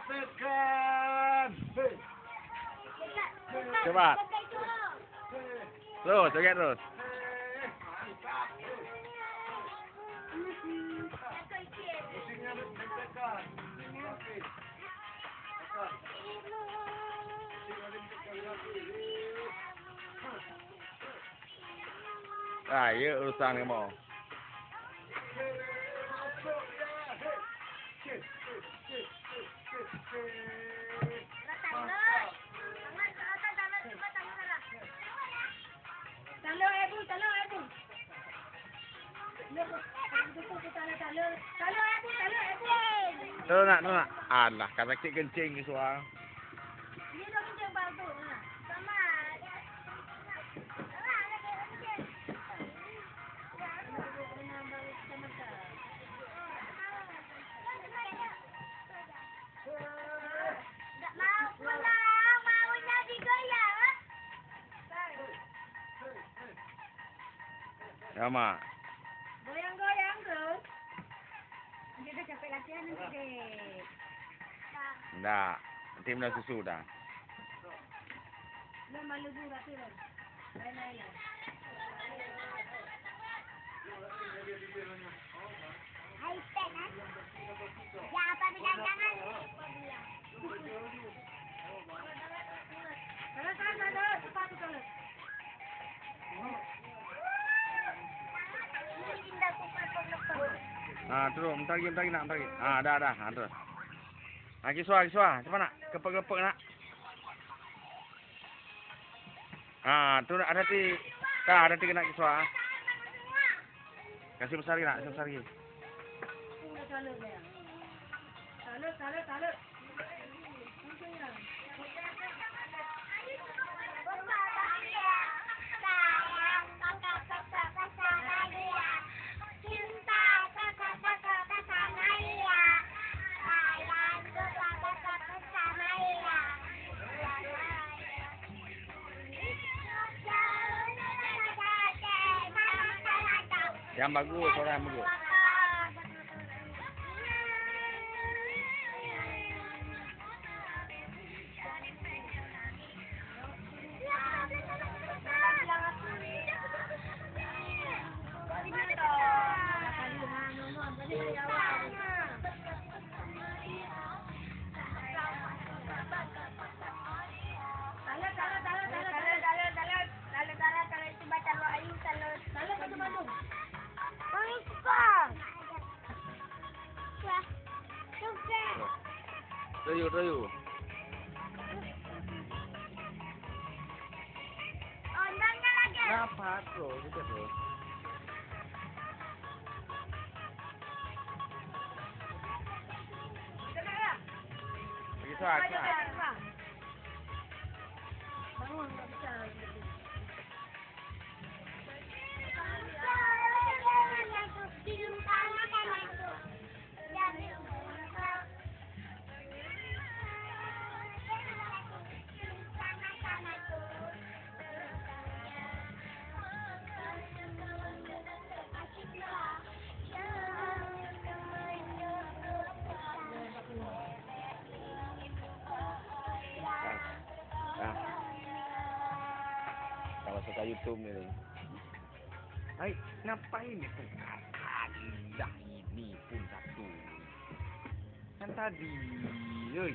tekan. Cepat. Terus, joget terus. Ah, ya urusan kamu. Terus nak. Alah, kata kecil kencing ke suara. Ya, Mak. Goyang-goyang terus. Dia dah capek latihan nanti deh. Enggak. Nanti minum susu dah. Lo malu juga tu. Lain-lain. Hai, pen ah. Ya apa bilang jangan. Kalau cepat tu kalau. Ah, terus. Bentar lagi nak. Ah, dah. Ah, terus. Ah, kiswah. Cepat nak. Kepek-kepek nak. Ah, tu nak ada ti. Dah, ada 3 nak kiswah. Kasih besar lagi nak, besar lagi. Salut. Yang bagus, suara yang bagus. Rayu. Kenapa terus? Terus. Kisah. Bangun, tak bisa. Kalau suka YouTube ni. Hai, ngapain ni pun? Dah ini pun satu. Kan tadi. Oi.